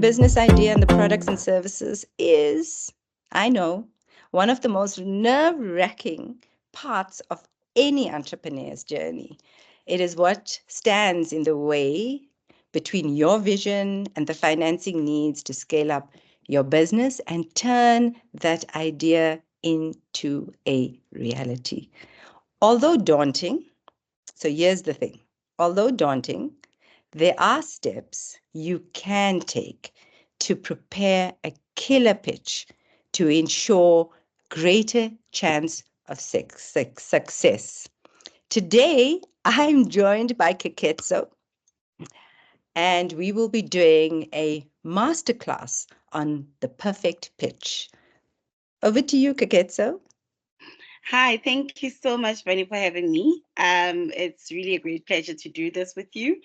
business idea and the products and services is, I know, one of the most nerve-wracking parts of any entrepreneur's journey. It is what stands in the way between your vision and the financing needs to scale up your business and turn that idea into a reality. Although daunting, so here's the thing. Although daunting, there are steps you can take to prepare a killer pitch to ensure greater chance of success. Today, I'm joined by Keketso, and we will be doing a masterclass on the perfect pitch. Over to you, Keketso. Hi, thank you so much, Benny, for having me. It's really a great pleasure to do this with you.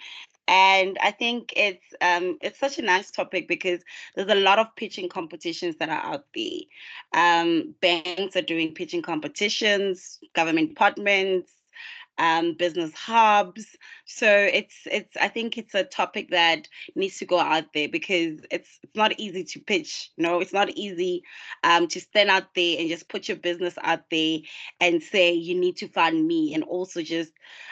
And I think it's such a nice topic because there's a lot of pitching competitions that are out there. Banks are doing pitching competitions, government departments, business hubs. So it's I think it's a topic that needs to go out there because it's not easy to pitch. It's not easy to stand out there and just put your business out there and say you need to fund me, and also just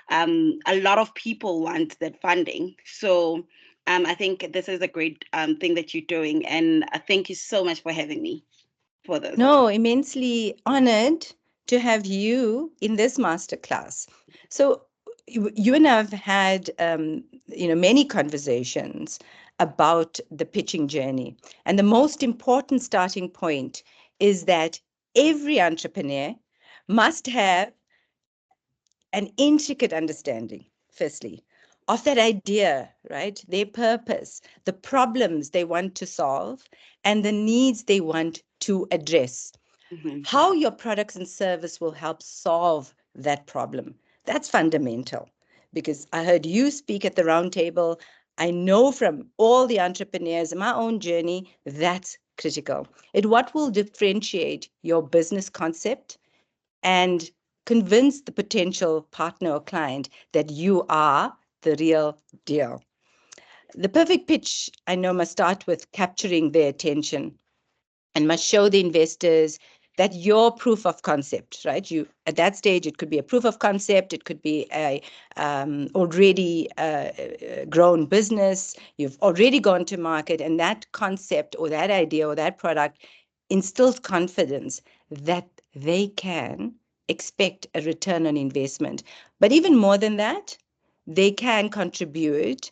a lot of people want that funding. So I think this is a great thing that you're doing, and thank you so much for having me for this. No, immensely honored to have you in this masterclass. So you and I have had, many conversations about the pitching journey. And the most important starting point is that every entrepreneur must have an intricate understanding, firstly, of that idea, right? Their purpose, the problems they want to solve, and the needs they want to address. Mhm. How your products and service will help solve that problem. That's fundamental because I heard you speak at the roundtable. I know from all the entrepreneurs in my own journey, that's critical. It what will differentiate your business concept and convince the potential partner or client that you are the real deal. The perfect pitch, I know, must start with capturing their attention and must show the investors that your proof of concept, right? You at that stage, it could be a proof of concept, it could be a already grown business. You've already gone to market, and that concept or that idea or that product instills confidence that they can expect a return on investment. But even more than that, they can contribute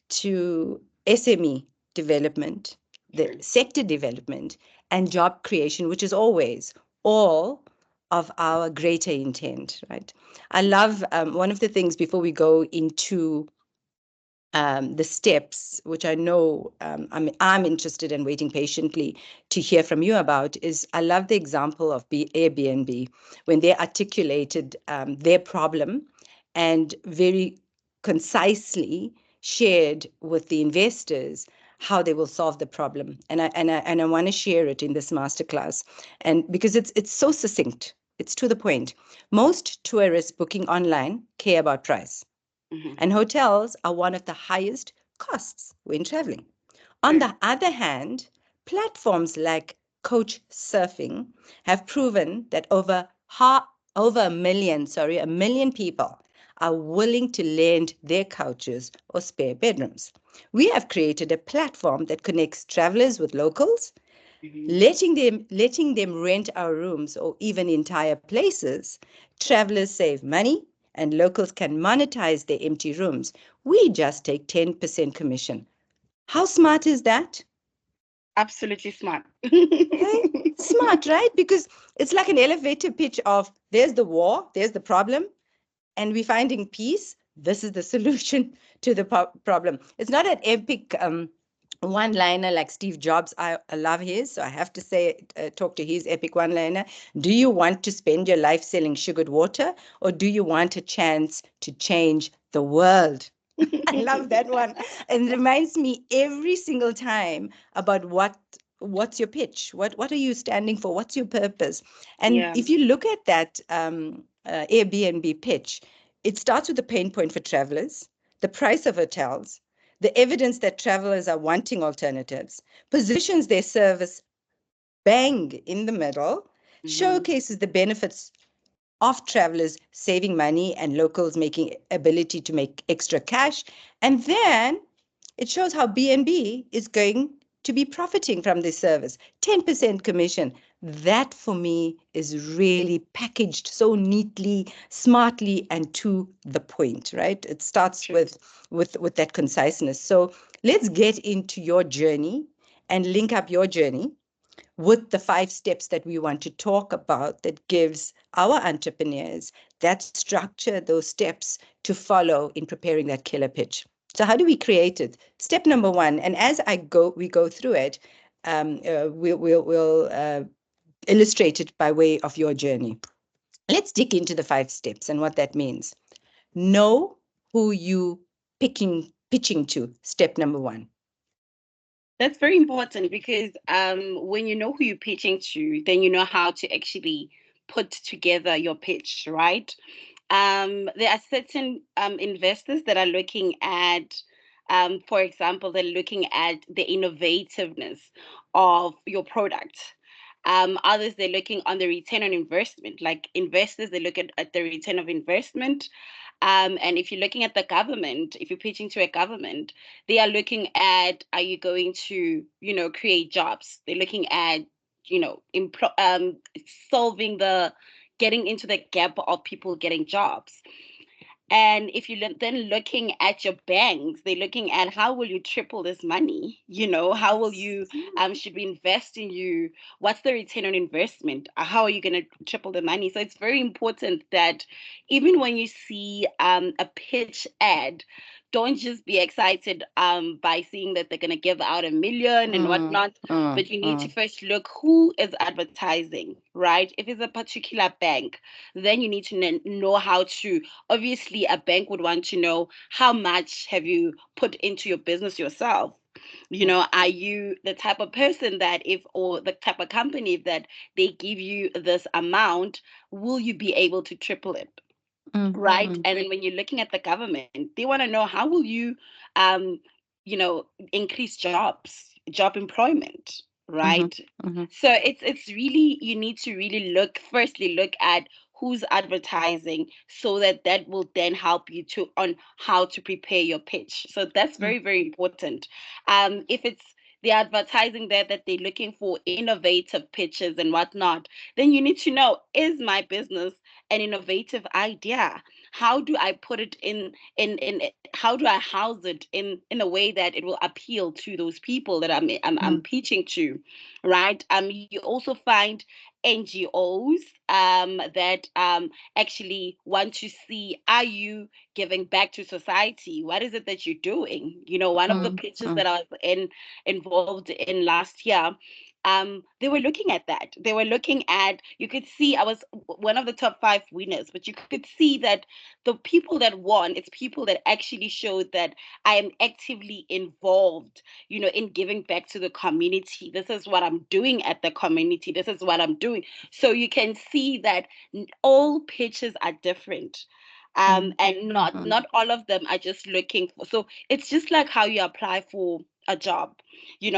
to SME development, the sector development, and job creation, which is always all of our greater intent, right? I love one of the things before we go into the steps, which I know I'm interested in waiting patiently to hear from you about, is I love the example of Airbnb when they articulated their problem and very concisely shared with the investors how they will solve the problem. And I want to share it in this masterclass, and because it's so succinct, it's to the point. Most tourists booking online care about price, Mhm. and hotels are one of the highest costs when traveling. On the other hand, platforms like Coach Surfing have proven that over a million people are willing to lend their couches or spare bedrooms. We have created a platform that connects travelers with locals, Mhm. letting them rent our rooms or even entire places. Travelers save money and locals can monetize their empty rooms. We just take 10% commission. How smart is that? Absolutely smart. Hey, smart, right? Because it's like an elevator pitch of there's the war, there's the problem, and we're finding peace. This is the solution to the problem. It's not an epic one liner like Steve Jobs. I love his, so I have to say, talk to his epic one liner. Do you want to spend your life selling sugared water, or do you want a chance to change the world? I love that one. And it reminds me every single time about what's your pitch? What are you standing for? What's your purpose? And Yeah. if you look at that Airbnb pitch, it starts with the pain point for travelers, the price of hotels, the evidence that travelers are wanting alternatives, positions their service bang in the middle, showcases the benefits of travelers saving money and locals making ability to make extra cash, and then it shows how B&B is going to be profiting from this service. 10% commission. That for me is really packaged so neatly, smartly, and to the point, right? It starts True. with that conciseness. So let's get into your journey and link up your journey with the 5 steps that we want to talk about that gives our entrepreneurs that structure, those steps to follow in preparing that killer pitch. So how do we create it? Step number 1, and as we go through it, we'll illustrate it by way of your journey. Let's dig into the 5 steps and what that means. Know who you pitching to. Step number 1. That's very important because when you know who you're pitching to, then you know how to actually put together your pitch, right? There are certain investors that are looking at, for example, they're looking at the innovativeness of your product. Others, they're looking on the return on investment. Like investors, they look at the return of investment. And if you're looking at the government, if you're pitching to a government, they are looking at, are you going to, create jobs? They're looking at, solving getting into the gap of people getting jobs. And if you're then looking at your banks, they're looking at how will you triple this money? How will you, should we invest in you? What's the return on investment? How are you going to triple the money? So it's very important that even when you see a pitch ad, don't just be excited by seeing that they're going to give out 1 million and whatnot, but you need to first look who is advertising, right? If it's a particular bank, then you need to know how to, obviously a bank would want to know how much have you put into your business yourself. Are you the type of person that or the type of company that they give you this amount, will you be able to triple it? Right. And then when you're looking at the government, they want to know how will you um increase job employment, right? So it's really, you need to really firstly look at who's advertising, so that will then help you to on how to prepare your pitch. So that's very, very important. If it's the advertising there that they're looking for innovative pitches and whatnot, then you need to know, is my business an innovative idea? How do I put it in how do I house it in a way that it will appeal to those people that I'm pitching to, right? You also find NGOs that actually want to see, are you giving back to society? What is it that you're doing? One of the pitches that I was involved in last year, they were looking at that. They were looking at, you could see I was one of the top 5 winners, but you could see that the people that won, it's people that actually showed that I am actively involved, in giving back to the community. This is what I'm doing at the community. This is what I'm doing. So you can see that all pitches are different. And not all of them are just looking for. So it's just like how you apply for a job. You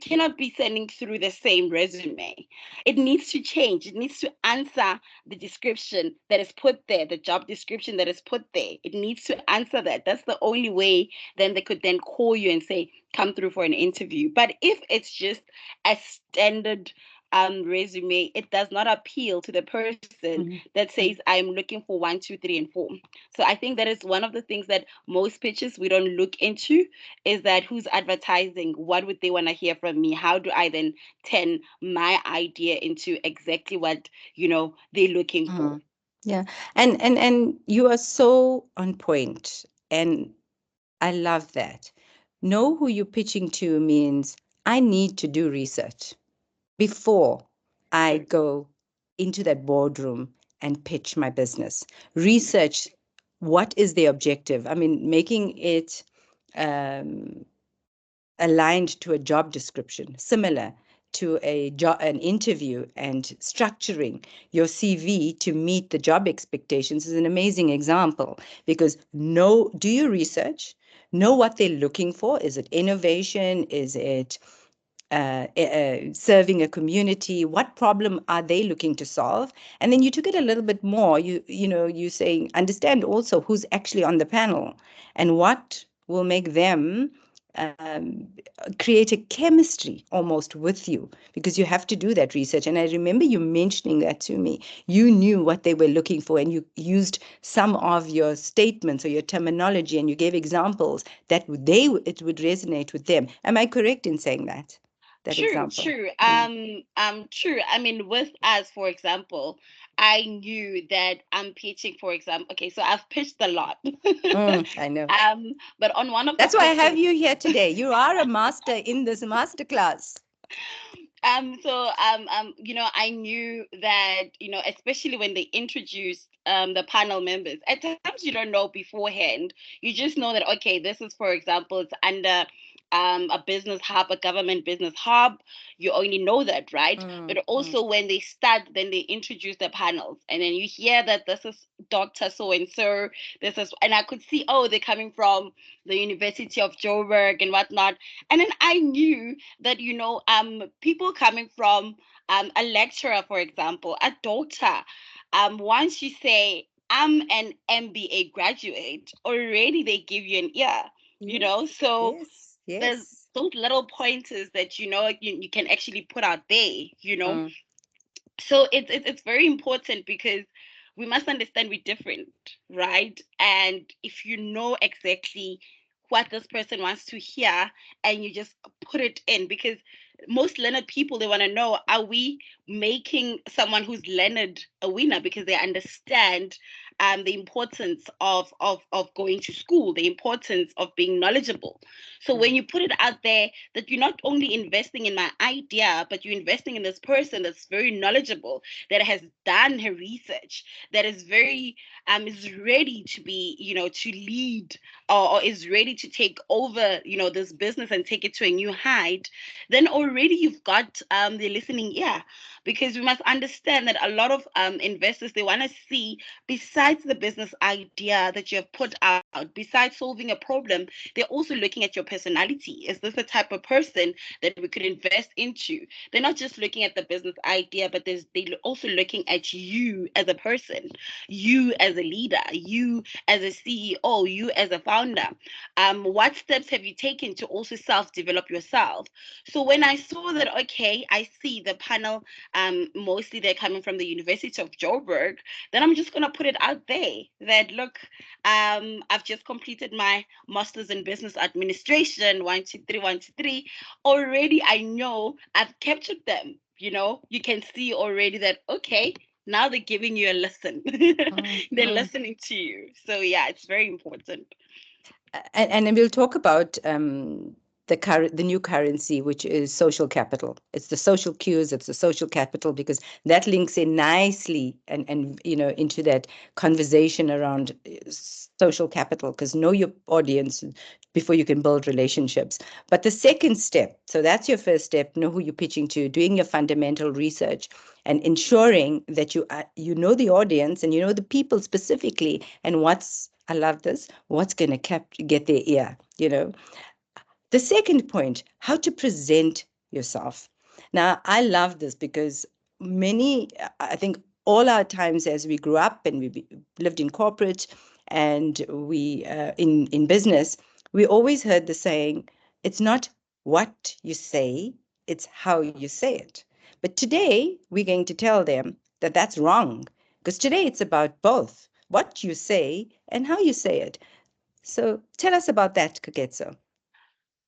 cannot be sending through the same resume. It needs to change. It needs to answer the description that is put there, the job description that is put there. It needs to answer that. That's the only way then they could then call you and say, come through for an interview. But if it's just a standard resume, it does not appeal to the person that says, I am looking for 1, 2, 3, and 4. So I think that is one of the things that most pitches we don't look into, is that who's advertising, what would they want to hear from me? How do I then turn my idea into exactly what they're looking for? Yeah. And you are so on point. And I love that. Know who you're pitching to means I need to do research before I go into that boardroom and pitch my business. Research what is the objective. I mean, making it um, aligned to a job description, similar to an interview, and structuring your CV to meet the job expectations is an amazing example, because do your research, know what they're looking for. Is it innovation? Is it serving a community? What problem are they looking to solve? And then you took it a little bit more. You saying understand also who's actually on the panel and what will make them create a chemistry almost with you, because you have to do that research. And I remember you mentioning that to me. You knew what they were looking for, and you used some of your statements or your terminology, and you gave examples that it would resonate with them. Am I correct in saying that? That True, example. true. Mm. True. I mean, with us, for example, I knew that I'm pitching, for example. Okay, so I've pitched a lot. I know. But on one of the That's why I have pitches, you here today. You are a master in this masterclass. I knew that, especially when they introduced the panel members, at times you don't know beforehand. You just know that, okay, this is, for example, it's under a business hub, a government business hub. You only know that, right? But Mm, mm, also when they start, then they introduce the panels, and then you hear that this is Dr. So and so. This is, and I could see, oh, they're coming from the University of Joburg and whatnot. And then I knew that, people coming from a lecturer, for example, a doctor, once you say I'm an MBA graduate, already they give you an ear, yes, so yes, there's yes. those little pointers that you can actually put out there. Mm, So it's very important because we must understand we're different, right? And if you know exactly what this person wants to hear, and you just put it in, because most learned people, they want to know, are we making someone who's learned a winner? Because they understand the importance of going to school, the importance of being knowledgeable. So when mm, you put it out there that you're not only investing in my idea, but you're investing in this person that's very knowledgeable, that has done her research, that is very is ready to be, to lead, or is ready to take over, this business and take it to a new height, then already you've got the listening ear. Because we must understand that a lot of investors, they want to see, besides the business idea that you have put out, besides solving a problem, they're also looking at your personality. Is this the type of person that we could invest into? They're not just looking at the business idea, but they're also looking at you as a person, you as a leader, you as a CEO, you as a founder. What steps have you taken to also self-develop yourself? So when I saw that, okay, I see the panel, mostly they're coming from the University of Joburg, then I'm just gonna put it out there that, look, I've just completed my master's in business administration, 1 2 3 1 2 3. Already I know I've captured them. You can see already that, okay, now they're giving you a listen. mm, They're mm. listening to you. So yeah, it's very important. And then we'll talk about the new currency, which is social capital. It's the social cues, it's the social capital, because that links in nicely and into that conversation around social capital. Because know your audience before you can build relationships. But the second step, so that's your first step: know who you're pitching to, doing your fundamental research, and ensuring that you know the audience and you know the people specifically, and I love this, what's going to get their ear. The second point, how to present yourself. Now, I love this because I think all our times as we grew up and lived in corporate and we in business, we always heard the saying, it's not what you say, it's how you say it. But today, we're going to tell them that that's wrong, because today it's about both what you say and how you say it. So tell us about that, Kagetso.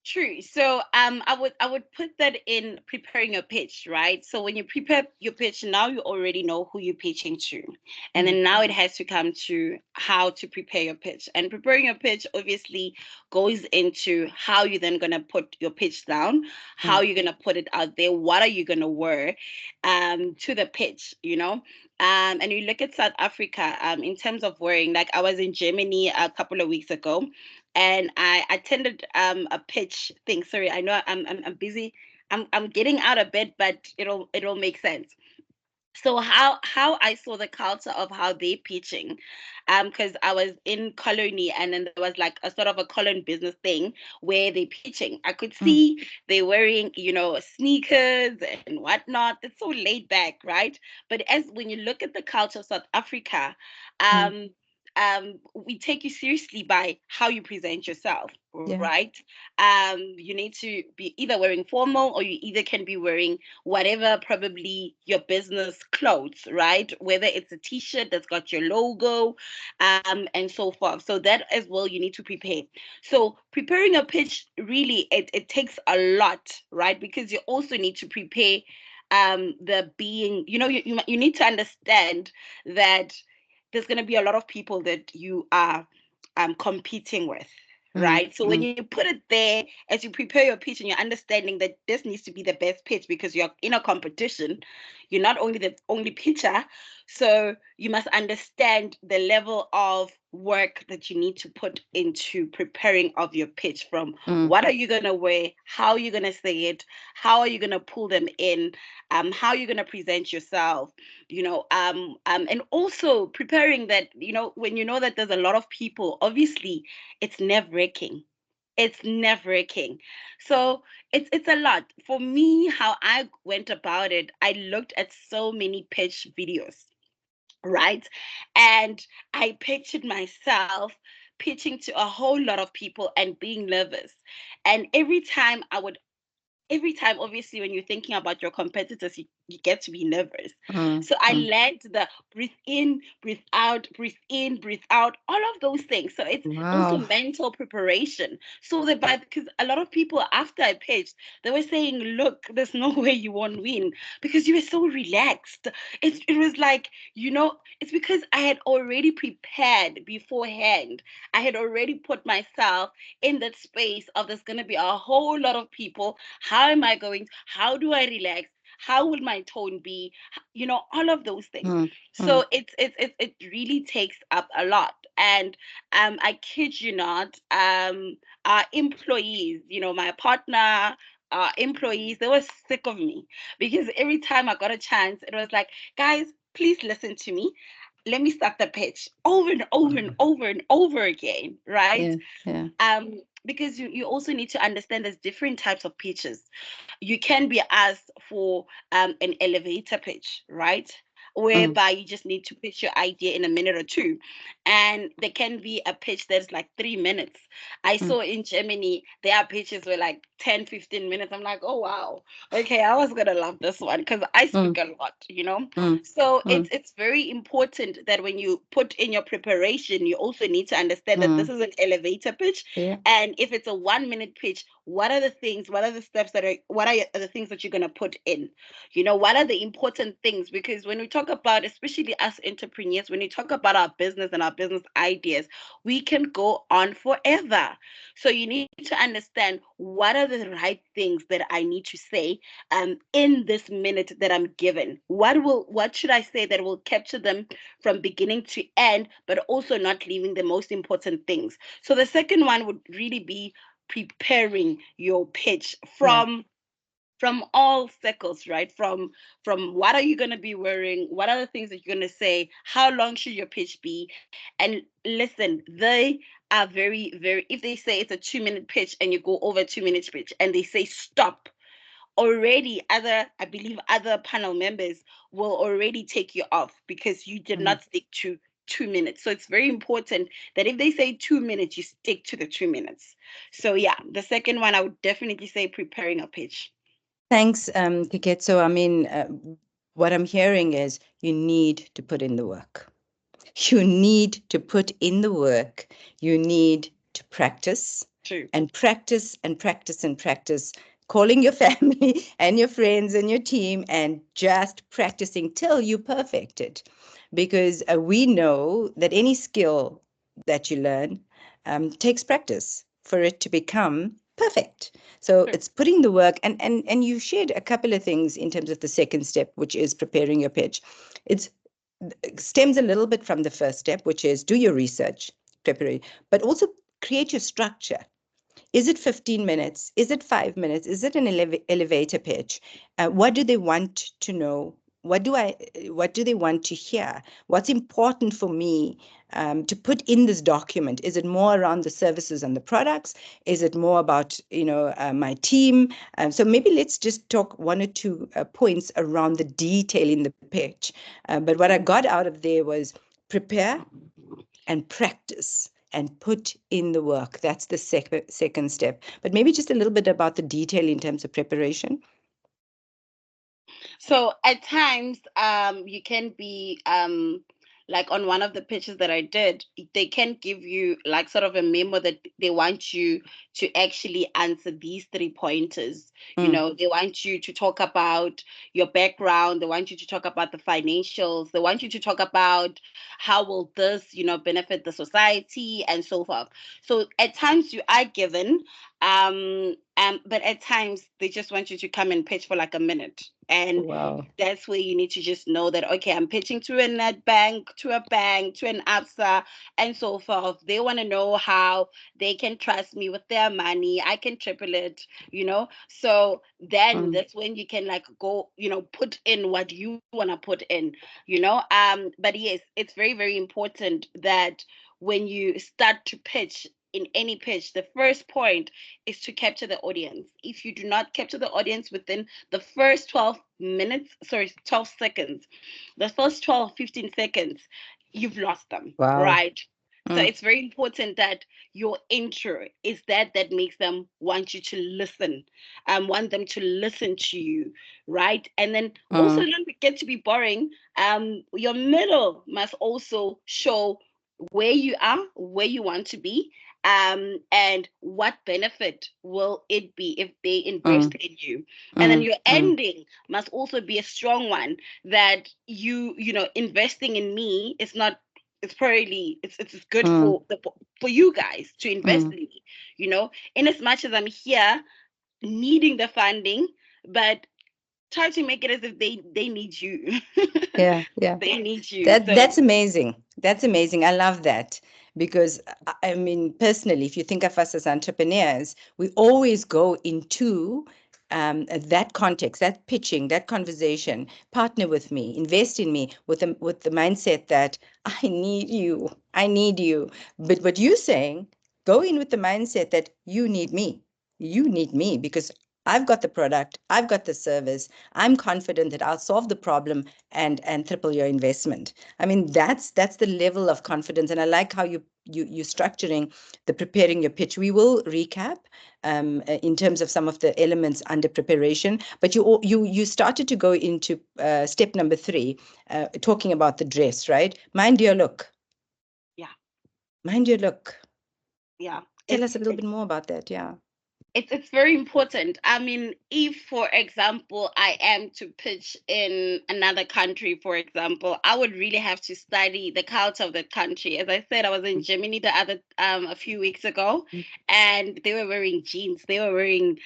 True. So I would put that in preparing your pitch, right? So when you prepare your pitch, now you already know who you're pitching to. And Mm, then now it has to come to how to prepare your pitch. And preparing your pitch obviously goes into how you're then gonna put your pitch down, how mm, you're gonna put it out there, what are you gonna wear to the pitch. And you look at South Africa, in terms of wearing, like I was in Germany a couple of weeks ago, and I attended a pitch thing. Sorry, I know I'm busy. I'm getting out of bed, but it'll make sense. So how I saw the culture of how they pitching, because I was in Colony, and then there was like a sort of a Colon business thing where they pitching. I could Mm, see they wearing, sneakers and whatnot. It's so laid back, right? But as when you look at the culture of South Africa, mm, um we take you seriously by how you present yourself, yeah. right? You need to be either wearing formal, or you either can be wearing whatever, probably your business clothes, right? Whether it's a t-shirt that's got your logo, and so forth. So that as well, you need to prepare. So preparing a pitch, really, it takes a lot, right? Because you also need to prepare the being, you need to understand that there's going to be a lot of people that you are competing with, Mm, right? So when mm, you put it there, as you prepare your pitch, and you're understanding that this needs to be the best pitch because you're in a competition, you're not only the only pitcher, so you must understand the level of work that you need to put into preparing of your pitch. From mm, what are you going to wear, how are you going to say it, how are you going to pull them in, how are you going to present yourself, and also preparing that, when you know that there's a lot of people, obviously it's nerve-wracking. It's nerve-wracking. So it's a lot. For me, how I went about it, I looked at so many pitch videos, right? And I pictured myself pitching to a whole lot of people and being nervous. And every time, obviously, when you're thinking about your competitors, you get to be nervous. mm, So I mm. learned the breathe in, breathe out, breathe in, breathe out, all of those things. So it's also Wow. mental preparation. So that because a lot of people after I pitched, they were saying, look, there's no way you won't win because you were so relaxed. It was like, it's because I had already prepared beforehand. I had already put myself in that space of there's going to be a whole lot of people. How do I relax? How will my tone be? All of those things. Mm, mm, So it really takes up a lot. And I kid you not, our employees, my partner, our employees, they were sick of me because every time I got a chance, it was like, guys, please listen to me. Let me start the pitch over and over and over and over again, right? yeah, yeah. Because you also need to understand there's different types of pitches. You can be asked for an elevator pitch, right? Mm, Whereby you just need to pitch your idea in a minute or two. And there can be a pitch that's like 3 minutes. I mm, saw in Germany, their pitches were like 10, 15 minutes. I'm like, oh, wow. Okay, I was going to love this one because I mm, speak a lot. mm, So mm, it's very important that when you put in your preparation, you also need to understand that this mm. is an elevator pitch. Yeah. And if it's a 1 minute pitch, what are the steps what are the things that you're going to put in? What are the important things? Because when we talk about, especially us entrepreneurs, when we talk about our business and our business ideas, we can go on forever. So you need to understand what are the right things that I need to say in this minute that I'm given. What should I say that will capture them from beginning to end, but also not leaving the most important things? So the second one would really be preparing your pitch Yeah. from all circles, right? From what are you going to be wearing, what are the things that you're going to say, how long should your pitch be? And listen, they are very, very, if they say it's a 2 minute pitch and you go over 2 minutes pitch and they say stop, already I believe other panel members will already take you off because you did Mm. not stick to 2 minutes. So it's very important that if they say 2 minutes, you stick to the 2 minutes. So yeah, the second one I would definitely say preparing a pitch. Thanks, Kiket. So, I mean, what I'm hearing is you need to put in the work. You need to put in the work. You need to practice True. and practice and practice and practice, calling your family and your friends and your team and just practicing till you perfect it. Because we know that any skill that you learn takes practice for it to become perfect. So True. it's putting the work, and you shared a couple of things in terms of the second step, which is preparing your pitch. It's stems a little bit from the first step, which is do your research, preparation, but also create your structure. Is it 15 minutes? Is it 5 minutes? Is it an elevator pitch? What do they want to know? what do they want to hear? What's important for me to put in this document? Is it more around the services and the products? Is it more about, my team? So maybe let's just talk one or two points around the detail in the pitch. But what I got out of there was prepare and practice and put in the work. That's the second step. But maybe just a little bit about the detail in terms of preparation. So at times, you can be like on one of the pitches that I did, they can give you like sort of a memo that they want you to actually answer these 3 pointers. They want you to talk about your background, they want you to talk about the financials, they want you to talk about how will this, benefit the society and so forth. So at times you are given but at times they just want you to come and pitch for like a minute. And Wow. that's where you need to just know that, okay, I'm pitching to a net bank, to a bank, to an ABSA, and so forth. They want to know how they can trust me with their money. I can triple it. So then that's when you can like go, put in what you want to put in. But yes, it's very, very important that when you start to pitch in any pitch, the first point is to capture the audience. If you do not capture the audience within the first 12 seconds, the first 12, 15 seconds, you've lost them, Wow. right? So it's very important that your intro is that makes them want you to listen, want them to listen to you, right? And then also don't get to be boring. Your middle must also show where you are, where you want to be, and what benefit will it be if they invest in you. And then your ending must also be a strong one, that investing in me is not, it's probably it's good for you guys to invest in me, in as much as I'm here needing the funding, but try to make it as if they need you. Yeah, yeah. They need you. That's amazing. That's amazing. I love that because I mean, personally, if you think of us as entrepreneurs, we always go into that context, that pitching, that conversation. Partner with me, invest in me with the mindset that I need you. I need you. But what you're saying, go in with the mindset that you need me. You need me because I've got the product, I've got the service. I'm confident that I'll solve the problem and triple your investment. I mean, that's the level of confidence, and I like how you're structuring the preparing your pitch. We will recap in terms of some of the elements under preparation, but you started to go into step number 3, talking about the dress, right? Mind your look. Yeah. Mind your look. Yeah. Tell us a little bit more about that. Yeah. It's very important. I mean, if for example I am to pitch in another country, for example, I would really have to study the culture of that country. As I said, I was in Germany the other a few weeks ago, and they were wearing jeans, they were wearing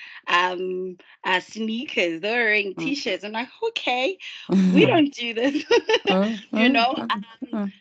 sneakers, they were wearing t-shirts. I'm like, okay, we don't do this, you know,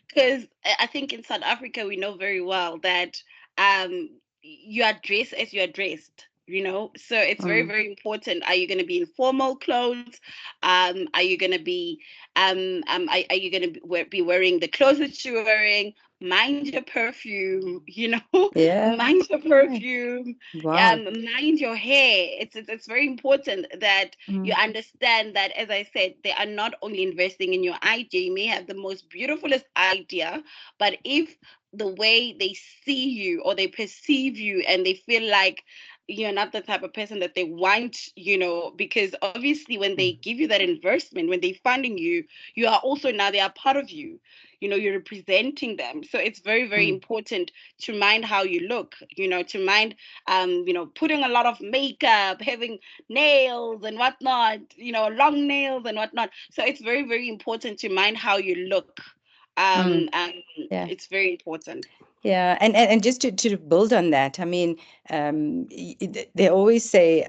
because I think in South Africa we know very well that um you are dressed as you are dressed. So it's very, very important. Are you going to be in formal clothes? Are you going to be are you going to be wearing the clothes that you're wearing? Mind your perfume. Yeah. Mind your perfume. Wow. Mind your hair. It's very important that you understand that, as I said, they are not only investing in your idea. You may have the most beautifulest idea, but if the way they see you or they perceive you and they feel like you're not the type of person that they want, because obviously when they give you that investment, when they're funding you, you are also now they are part of you. You're representing them. So it's very, very important to mind how you look, to mind putting a lot of makeup, having nails and whatnot, long nails and whatnot. So it's very, very important to mind how you look. And Yeah. it's very important. Yeah, and just to build on that, I mean, they always say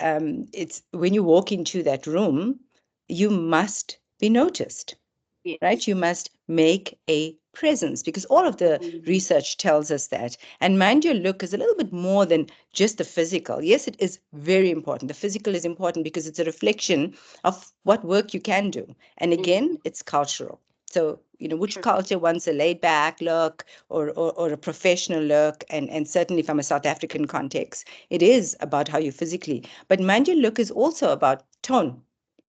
it's when you walk into that room, you must be noticed, Yes. right? You must make a presence, because all of the Mm, research tells us that. And mind your look is a little bit more than just the physical. Yes, it is very important. The physical is important because it's a reflection of what work you can do. And again, mm, it's cultural. So, which true. culture wants a laid back look or a professional look? And certainly from a South African context, it is about how you physically. But mind your look is also about tone,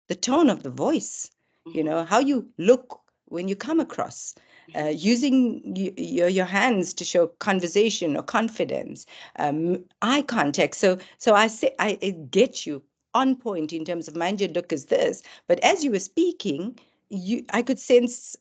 the tone of the voice, Mm-hmm, how you look when you come across, mm-hmm, using your hands to show conversation or confidence, eye contact. So I say I get you on point in terms of mind your look is this, but as you were speaking, I could sense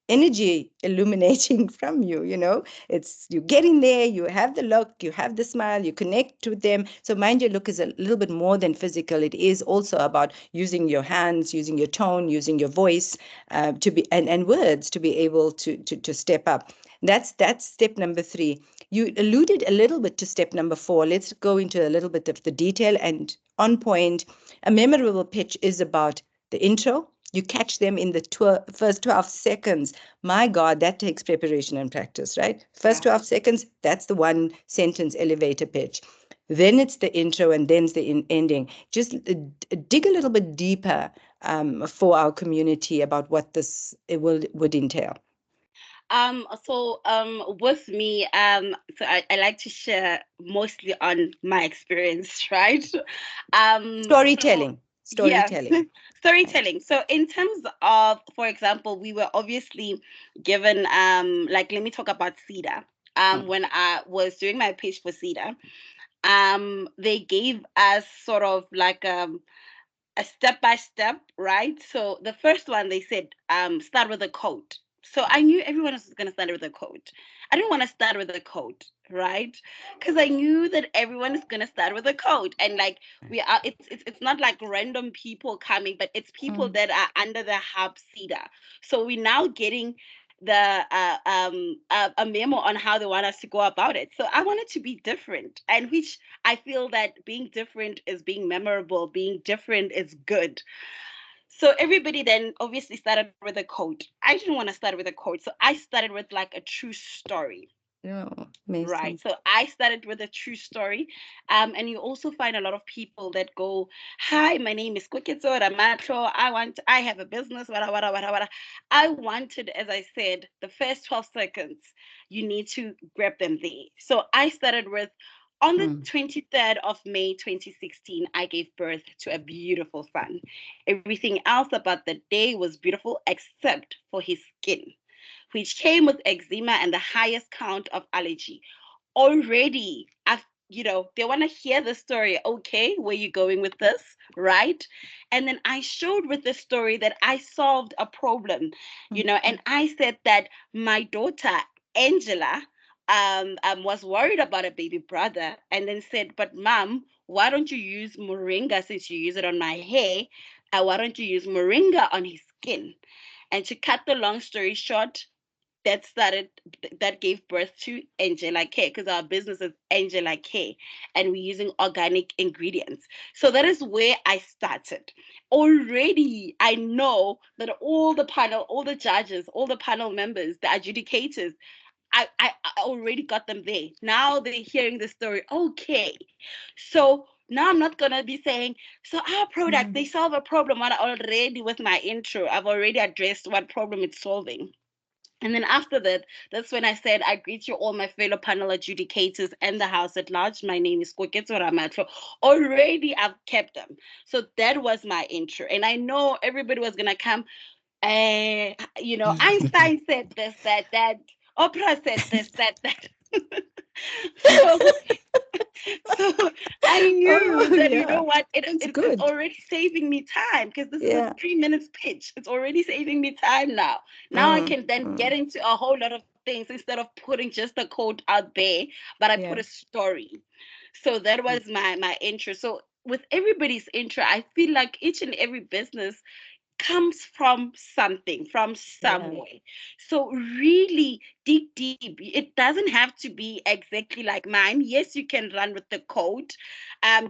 energy illuminating from you. It's you get in there, you have the look, you have the smile, you connect with them. So mind your look is a little bit more than physical. It is also about using your hands, using your tone, using your voice, to be and words to be able to step up. That's step number 3. You alluded a little bit to step number 4. Let's go into a little bit of the detail and on point. A memorable pitch is about the intro. You catch them in the first 12 seconds. My God, that takes preparation and practice, right? First yeah. 12 seconds, that's the one sentence elevator pitch. Then it's the intro and then's the ending. Just dig a little bit deeper for our community about what this it would entail. With me, I like to share mostly on my experience, right? So Storytelling, yeah, storytelling. Right. storytelling. So in terms of, for example, we were obviously given, like, let me talk about Cedar. Mm, When I was doing my pitch for Cedar, they gave us sort of like a step by step, right? So the first one they said, start with a quote. So I knew everyone was going to start with a quote. I didn't want to start with a quote, right? Because I knew that everyone is going to start with a quote, and like we are, it's not like random people coming, but it's people mm, that are under the hub Cedar. So we're now getting the a memo on how they want us to go about it. So I wanted to be different, and which I feel that being different is being memorable, being different is good. So everybody then obviously started with a quote. I didn't want to start with a quote, so I started with like a true story. oh, Right. amazing. So I started with a true story. And you also find a lot of people that go, hi, my name is Kweketso Ramatro. I have a business, wada, wada, wada, wada. I wanted, as I said, the first 12 seconds, you need to grab them there. So I started with, on the Mm, 23rd of May 2016, I gave birth to a beautiful son. Everything else about the day was beautiful except for his skin, which came with eczema and the highest count of allergy. Already, they want to hear the story. Okay, where you going with this, right? And then I showed with the story that I solved a problem, mm, and I said that my daughter, Angela, was worried about a baby brother, and then said, but mom, why don't you use moringa since you use it on my hair? Why don't you use moringa on his skin? And to cut the long story short, that started that gave birth to Angela Care, because our business is Angela Care and we're using organic ingredients. So that is where I started. Already I know that all the panel, all the judges, all the panel members, the adjudicators, I already got them there. Now they're hearing the story. Okay. So now I'm not gonna be saying, so our product, mm, they solve a problem. What already with my intro, I've already addressed what problem it's solving. And then after that, that's when I said, I greet you all, my fellow panel adjudicators and the house at large. My name is Koketso Ramatlo. Already I've kept them. So that was my intro. And I know everybody was going to come. Einstein said this, that. Oprah said this, that. So so I knew oh, that, you yeah, know what, that's it's good. already saving me time, because this is a Yeah. 3 minutes pitch. It's already saving me time now. Now I Mm, can then get mm, into a whole lot of things instead of putting just a quote out there, but I put yeah. a story. So that Mm, was my intro. So with everybody's intro, I feel like each and every business comes from something, from yeah. somewhere. So really dig deep. It doesn't have to be exactly like mine. Yes, you can run with the code.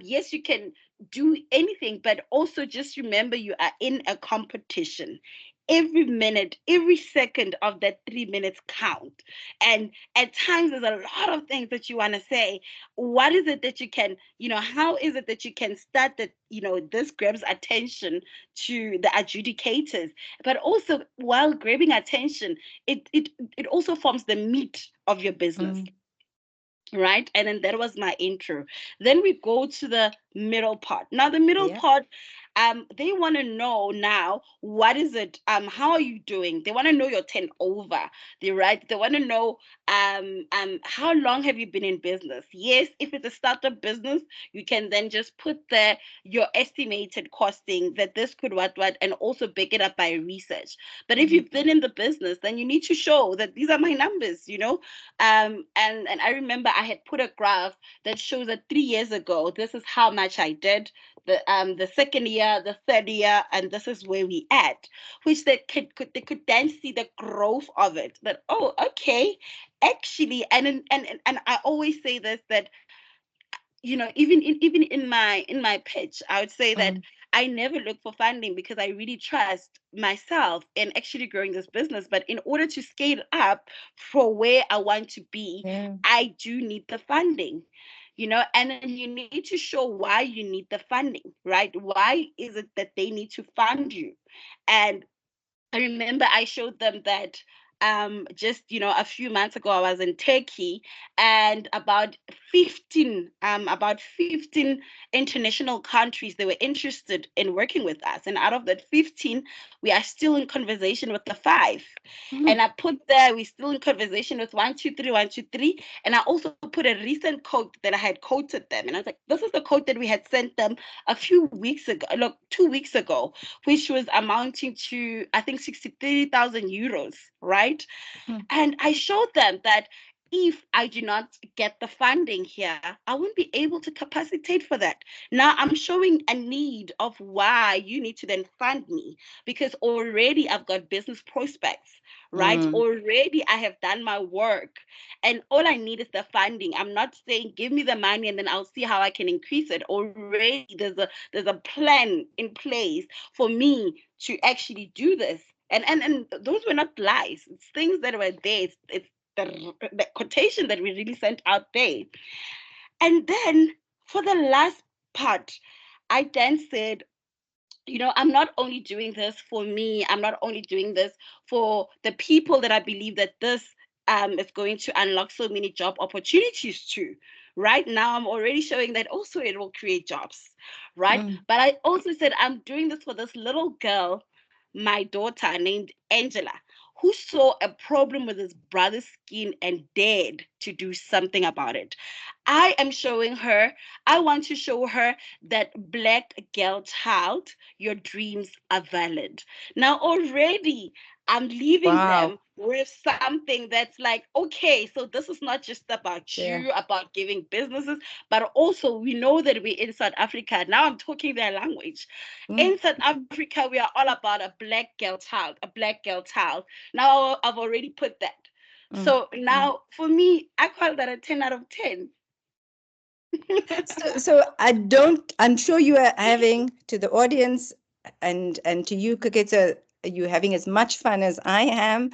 Yes, you can do anything, but also just remember you are in a competition. every minute, every second of that 3 minutes count. And at times there's a lot of things that you want to say. What is it that you can, how is it that you can start that, this grabs attention to the adjudicators, but also while grabbing attention, it also forms the meat of your business. Mm. Right. And then that was my intro. Then we go to the middle part. Now, the middle Yeah. part, they want to know now, what is it? How are you doing? They want to know your turnover. They want to know, how long have you been in business? Yes, if it's a startup business, you can then just put there your estimated costing, that this could what, and also back it up by research. But if Mm. you've been in the business, then you need to show that these are my numbers. And I remember I had put a graph that shows that 3 years ago, this is how much I did. The second year, the third year, and this is where we at, which they could then see the growth of it. That, oh, okay, actually, and I always say this, that even in my pitch, I would say that Mm. I never look for funding, because I really trust myself in actually growing this business. But in order to scale up for where I want to be, Yeah. I do need the funding. And then you need to show why you need the funding, right? Why is it that they need to fund you? And I remember I showed them that, just a few months ago, I was in Turkey, and about 15 international countries, they were interested in working with us, and out of that 15, we are still in conversation with the five. And Mhm. I put there, we're still in conversation with 123, 123. And I also put a recent quote that I had quoted them, and I was like, this is the quote that we had sent them a few weeks ago, look, 2 weeks ago, which was amounting to, I think, 63,000 euros, right? Mhm. And I showed them that if I do not get the funding here, I won't be able to capacitate for that. Now I'm showing a need of why you need to then fund me, because already I've got business prospects, right? Mm. Already I have done my work, and all I need is the funding. I'm not saying give me the money and then I'll see how I can increase it. Already there's a plan in place for me to actually do this. And those were not lies. It's things that were there. It's the quotation that we really sent out there. And then for the last part, I then said, I'm not only doing this for me, I'm not only doing this for the people that I believe that this is going to unlock so many job opportunities to. Right now, I'm already showing that also it will create jobs, right? Mm. But I also said I'm doing this for this little girl, my daughter named Angela, who saw a problem with his brother's skin and dared to do something about it. I am showing her, I want to show her that, black girl child, your dreams are valid. Now, already I'm leaving Wow. them with something that's like, okay, so this is not just about Yeah. you, about giving businesses, but also we know that we're in South Africa. Now I'm talking their language. Mm. In South Africa, we are all about a black girl child, a black girl child. Now I've already put that. Mm. So now for me, I call that a 10 out of 10. So I don't. I'm sure you are having, to the audience and to you, Kuketsa, you having as much fun as I am.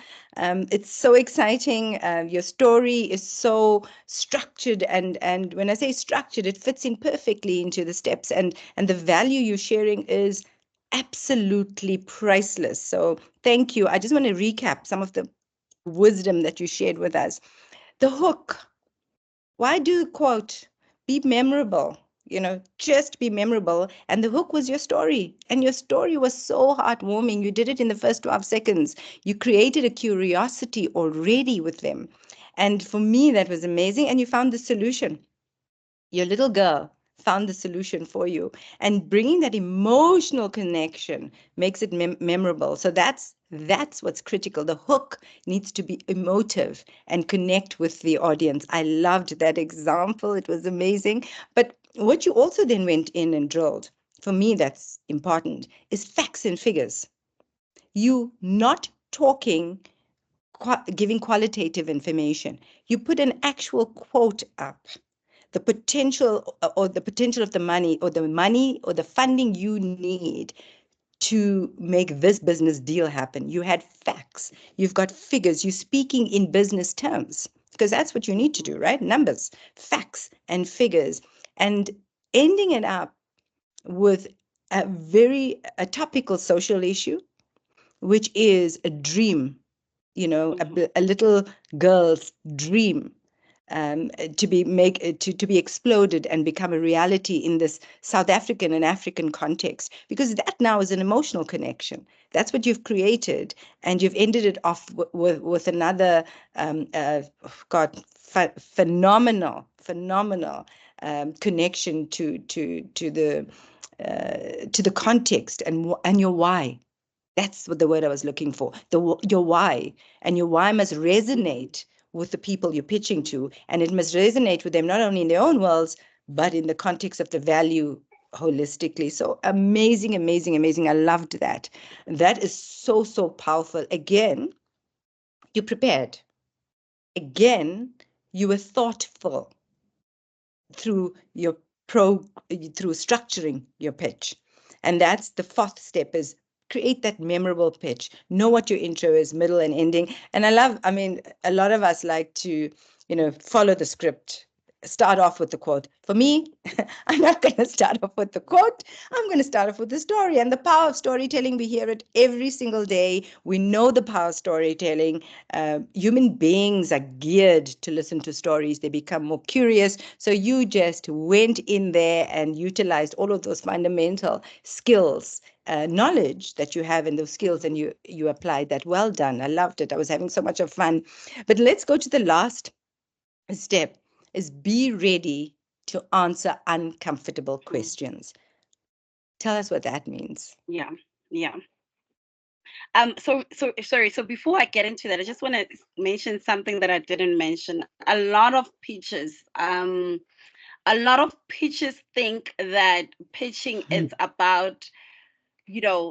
It's so exciting. Your story is so structured, and when I say structured, it fits in perfectly into the steps, and the value you're sharing is absolutely priceless. So thank you. I just want to recap some of the wisdom that you shared with us. The hook. Why do a quote? Be memorable, just be memorable. And the hook was your story. And your story was so heartwarming. You did it in the first 12 seconds. You created a curiosity already with them. And for me, that was amazing. And you found the solution. Your little girl found the solution for you, and bringing that emotional connection makes it memorable. So that's what's critical. The hook needs to be emotive and connect with the audience. I loved that example. It was amazing. But what you also then went in and drilled, for me that's important, is facts and figures. You not talking, giving qualitative information. You put an actual quote up, the potential, or the potential of the money or the funding you need to make this business deal happen. You had facts, you've got figures, you're speaking in business terms because that's what you need to do, right? Numbers, facts, and figures, and ending it up with a topical social issue, which is a dream, a little girl's dream, to be exploded and become a reality in this South African and African context, because that now is an emotional connection. That's what you've created, and you've ended it off with another God, phenomenal connection to the context and your why. That's what the word I was looking for. Your why. And your why must resonate with the people you're pitching to. And it must resonate with them not only in their own worlds, but in the context of the value holistically. So amazing, amazing, amazing. I loved that. That is so, so powerful. Again, you prepared. Again, you were thoughtful through your through structuring your pitch. And that's the fourth step, is create that memorable pitch. Know what your intro is, middle, and ending. And I mean, a lot of us like to, follow the script, start off with the quote. For me, I'm not going to start off with the quote. I'm going to start off with the story. And the power of storytelling, we hear it every single day. We know the power of storytelling. Human beings are geared to listen to stories. They become more curious. So you just went in there and utilized all of those fundamental skills, knowledge that you have in those skills, and you applied that. Well done. I loved it. I was having so much of fun. But let's go to the last step, is be ready to answer uncomfortable questions. Tell us what that means. Yeah, yeah. So sorry. So before I get into that, I just want to mention something that I didn't mention. A lot of pitches think that pitching is about,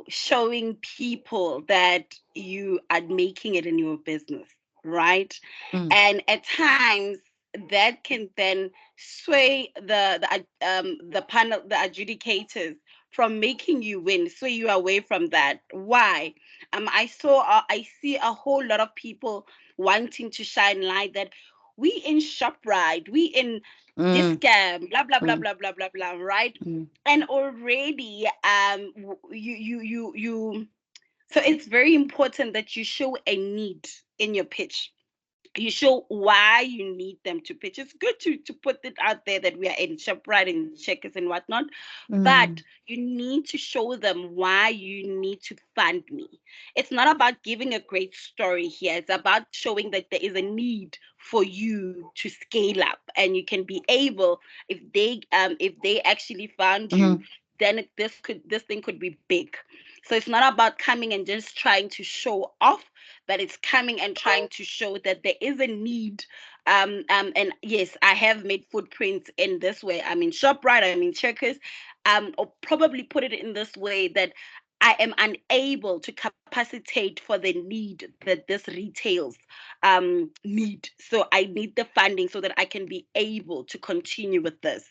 showing people that you are making it in your business, right? Mm, And at times that can then sway the panel, the adjudicators, from making you win, sway you away from that. Why? I see a whole lot of people wanting to shine light that we in ShopRite, we in this mm, scam, blah blah blah mm, blah blah blah blah, right? mm, And already you so it's very important that you show a need in your pitch. You show why you need them to pitch. It's good to put it out there that we are in ShopRite and Checkers and whatnot, but mm, you need to show them why you need to fund me. It's not about giving a great story here. It's about showing that there is a need for you to scale up, and you can be able, if they actually found you, mm, then this thing could be big. So it's not about coming and just trying to show off, but it's coming and trying to show that there is a need. And yes, I have made footprints in this way. I'm in ShopRite, I'm in Checkers, or probably put it in this way, that I am unable to capacitate for the need that this retails need. So I need the funding so that I can be able to continue with this.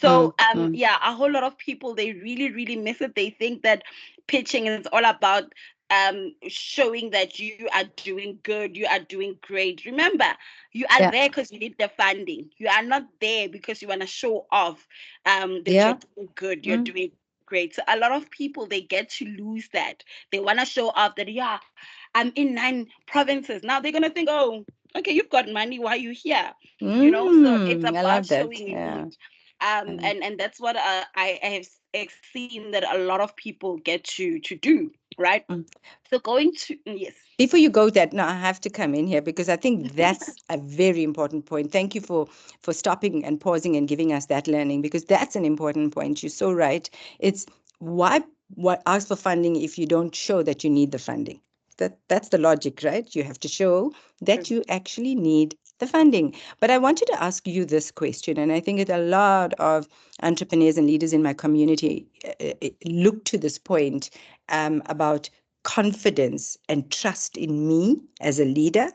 mm, So mm, yeah, a whole lot of people, they really, really miss it. They think that pitching is all about showing that you are doing good, you are doing great. Remember, you are yeah, there because you need the funding. You are not there because you want to show off that you're yeah, doing good, you're mm, doing great. So a lot of people, they get to lose that. They want to show off that, yeah, I'm in 9 provinces. Now they're gonna think, oh, okay, you've got money, why are you here? So it's I about love that. showing a Yeah. need. Um, And that's what I have seen that a lot of people get to do, right? mm. So going to, yes. Before you go that, no, I have to come in here because I think that's a very important point. Thank you for stopping and pausing and giving us that learning, because that's an important point. You're so right. It's why what ask for funding if you don't show that you need the funding. That's the logic, right? You have to show that True. you actually need the funding. But I wanted to ask you this question, and I think that a lot of entrepreneurs and leaders in my community look to this point about confidence and trust in me as a leader.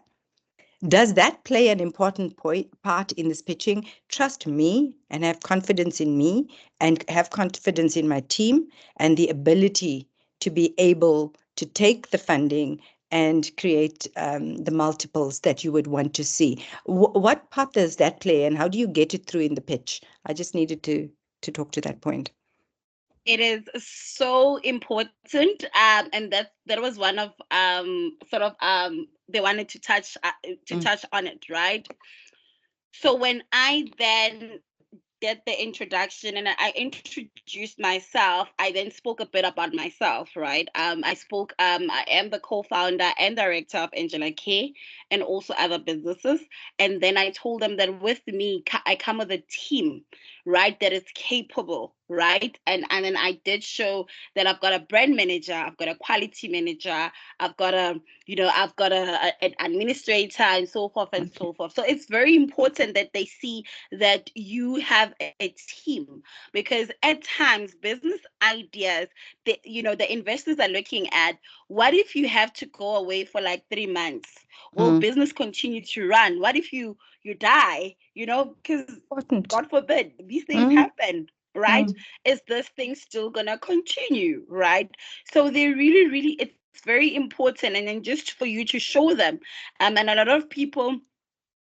Does that play an important part in this pitching? Trust me and have confidence in me and have confidence in my team and the ability to be able to take the funding and create the multiples that you would want to see. What part does that play, and how do you get it through in the pitch? I just needed to talk to that point. It is so important, and that was one of sort of they wanted to Mm, touch on it, right? So when I then get the introduction and I introduced myself, I then spoke a bit about myself, right? I am the co-founder and director of Angela Care and also other businesses. And then I told them that with me, I come with a team, right, that is capable, right? And then I did show that I've got a brand manager, I've got a quality manager, I've got an administrator and so forth and okay. so forth. So it's very important that they see that you have a team, because at times business ideas, the investors are looking at, what if you have to go away for like 3 months? Will Mm, business continue to run? What if you die? Because important. God forbid these things Mm, happen, right? mm, Is this thing still gonna continue, right? So they really, really, it's very important, and then just for you to show them, and a lot of people,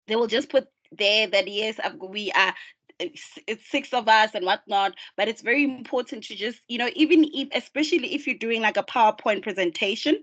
they will just put there that yes, we are, it's 6 of us and whatnot. But it's very important to just, even if, especially if you're doing like a PowerPoint presentation,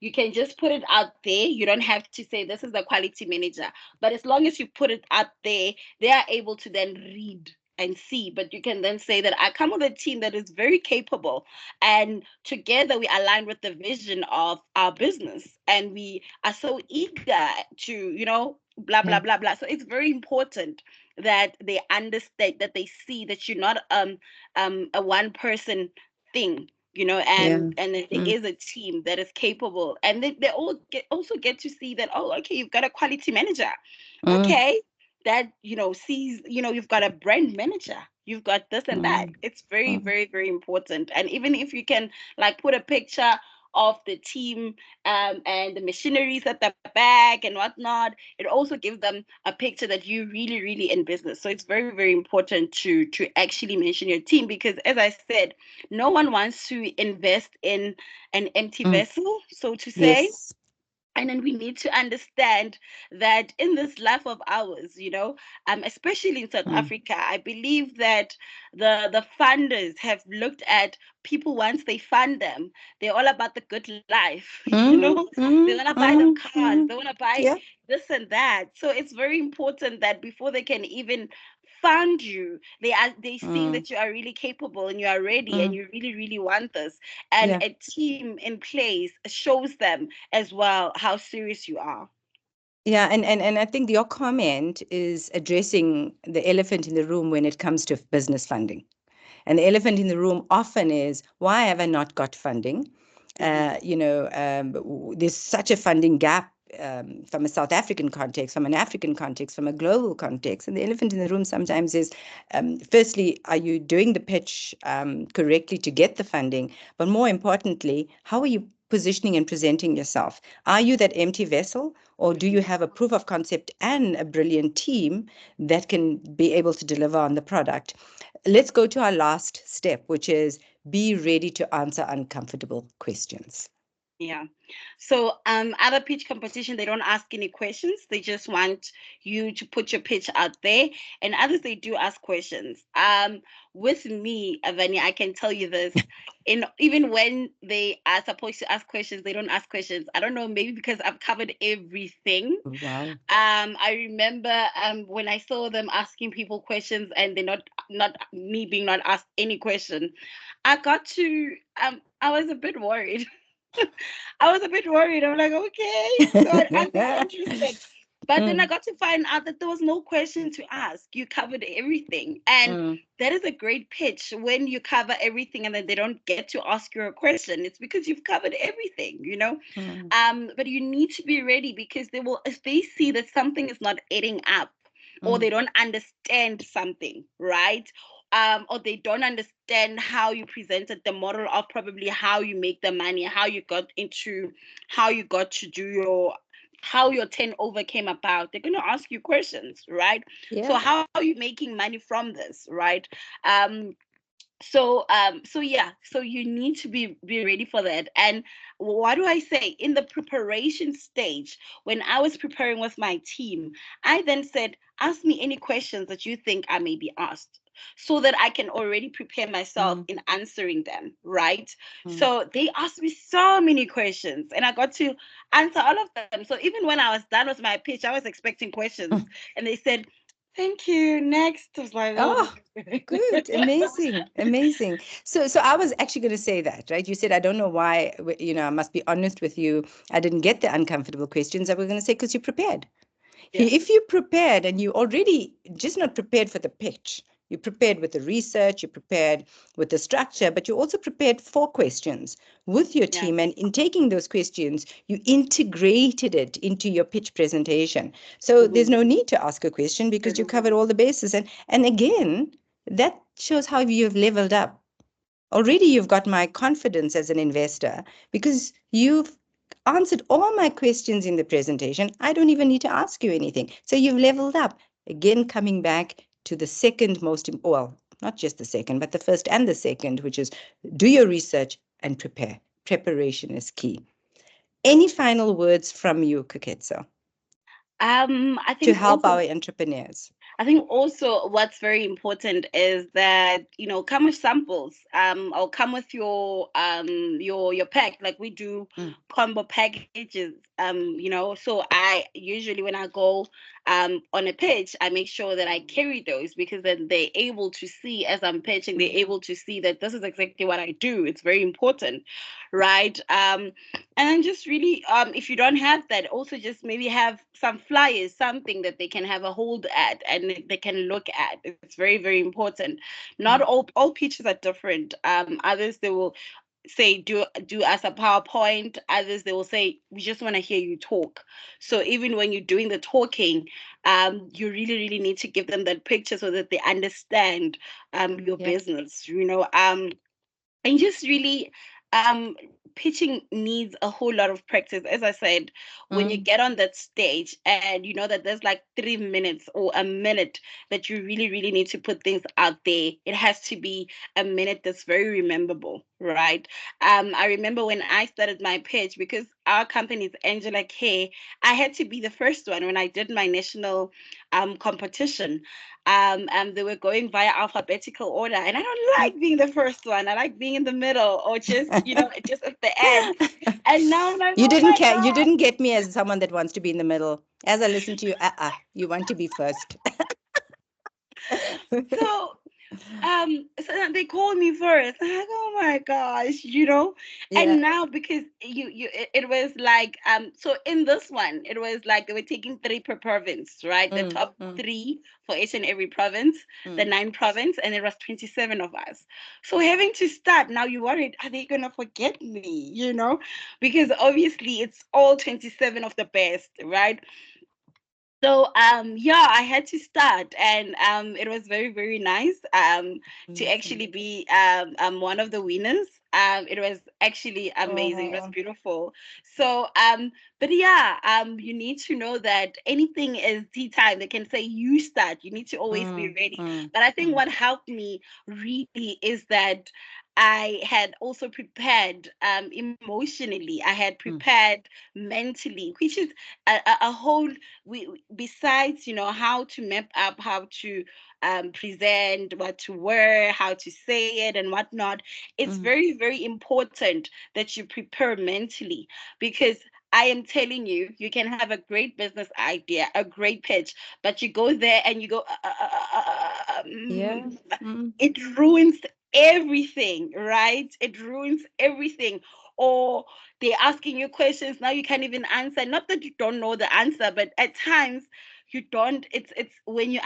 you can just put it out there. You don't have to say this is the quality manager, but as long as you put it out there, they are able to then read and see. But you can then say that I come with a team that is very capable, and together we align with the vision of our business, and we are so eager to, blah blah yeah, blah blah. So it's very important that they understand, that they see that you're not a one person thing, yeah. and that there Mm, is a team that is capable, and they also get to see that, oh, okay, you've got a quality manager, mm, okay, that sees, you've got a brand manager, you've got this and that. mm, It's very, mm. very, very important. And even if you can like put a picture of the team, and the machineries at the back and whatnot, it also gives them a picture that you really, really in business. So it's very, very important to actually mention your team, because as I said, no one wants to invest in an empty Mm. vessel, so to say. Yes. And then we need to understand that in this life of ours, especially in South Mm. Africa, I believe that the funders have looked at people. Once they fund them, they're all about the good life, Mm, they mm, want to buy them mm, cars, mm. they want to buy Yeah. this and that. So it's very important that before they can even fund you, they seeing Mm, that you are really capable and you are ready and mm. you really, really want this, and Yeah. a team in place shows them as well how serious you are. Yeah, and I think your comment is addressing the elephant in the room when it comes to business funding. And the elephant in the room often is, why have I not got funding? Hmm. There's such a funding gap from a South African context, from an African context, from a global context. And the elephant in the room sometimes is, firstly, are you doing the pitch correctly to get the funding? But more importantly, how are you positioning and presenting yourself? Are you that empty vessel, or do you Hmm. have a proof of concept and a brilliant team that can be able to deliver on the product? Let's go to our last step, which is be ready to answer uncomfortable questions. Yeah. So other pitch competition, they don't ask any questions. They just want you to put your pitch out there. And others, they do ask questions. With me, Avani, I can tell you this. In even when they are supposed to ask questions, they don't ask questions. I don't know, maybe because I've covered everything. Wow. I remember when I saw them asking people questions and they're not me being not asked any question. I was a bit worried. I was a bit worried. I'm like, okay, so aren't they interested? But then I Mm, got to find out that there was no question to ask. You covered everything. And mm, that is a great pitch, when you cover everything and then they don't get to ask you a question. It's because you've covered everything. mm, But you need to be ready, because they will, if they see that something is not adding up, or mm. they don't understand something, right? Or they don't understand how you presented the model of probably how you make the money, how you got to do how your turnover came about. They're going to ask you questions, right? So Yeah. how are you making money from this, right? um So yeah, so you need to be ready for that. And what do I say, in the preparation stage, when I was preparing with my team, I then said, ask me any questions that you think I may be asked, so that I can already prepare myself Mm, in answering them, right? mm. So they asked me so many questions, and I got to answer all of them. So even when I was done with my pitch, I was expecting questions, and they said, thank you, next. I was like, oh. Oh, good. Amazing. Amazing. So I was actually going to say that, right? You said, I don't know why, I must be honest with you. I didn't get the uncomfortable questions. I was going to say, because you prepared. Yeah, If you prepared and you already just not prepared for the pitch, you prepared with the research, you prepared with the structure, but you also prepared for questions with your yeah. team. And in taking those questions, you integrated it into your pitch presentation. So there's Mhm. no need to ask a question because you covered all the bases. And again, that shows how you've leveled up. Already you've got my confidence as an investor because you've answered all my questions in the presentation. I don't even need to ask you anything. So you've leveled up. Again, coming back to the second most, well, not just the second, but the first and the second, which is do your research and prepare. Preparation is key. Any final words from you, Kuketso, I to think help also our entrepreneurs? I think also what's very important is that, come with samples, or come with your pack, like we do Mm, combo packages. So I usually, when I go on a pitch, I make sure that I carry those, because then they're able to see, as I'm pitching, they're mm, able to see that this is exactly what I do. It's very important, right? And then just really, if you don't have that, also just maybe have some flyers, something that they can have a hold at and they can look at. It's very, very important. Not mm. all pitches are different. Others, they will say, do us a PowerPoint. Others, they will say, we just want to hear you talk. So even when you're doing the talking, you really, really need to give them that picture so that they understand your Yeah. business. And just really, um pitching needs a whole lot of practice. As I said, when you Mm, get on that stage and you know that there's like 3 minutes or a minute that you really, really need to put things out there, it has to be a minute that's very rememberable, right? I remember when I started my pitch, because our company is Angela K, I had to be the first one when I did my national competition. And they were going via alphabetical order, and I don't mm. like being the first one. I like being in the middle, or just at the end. And now I'm like, You oh didn't my care. You god. didn't get me as someone that wants to be in the middle. As I listen to you, you want to be first. So so then they called me first. I'm like, oh my gosh. Yeah. And now, because it was like, so in this one, it was like they were taking three per province, right? The Mm, top mm, three for each and every province, the mm. 9 province, and there was 27 of us. So having to start now, you worried, are they gonna forget me? Because obviously it's all 27 of the best, right? So yeah, I had to start, and it was very, very nice to Amazing. actually be one of the winners. It was actually amazing. It was Oh, beautiful. So but yeah, you need to know that anything is tea time. They can say you start. You need to always be mm, ready. mm, But I think mm, what helped me really is that I had also prepared emotionally. I had mm, prepared mentally, which is a whole, besides how to map up, how to present, what to wear, how to say it and whatnot. It's mm. very, very important that you prepare mentally, because I am telling you, you can have a great business idea, a great pitch, but you go there and you go, Yeah. Mm, it ruins everything, right? It ruins everything. Or they're asking you questions, now you can't even answer. Not that you don't know the answer, but at times you don't. It's when you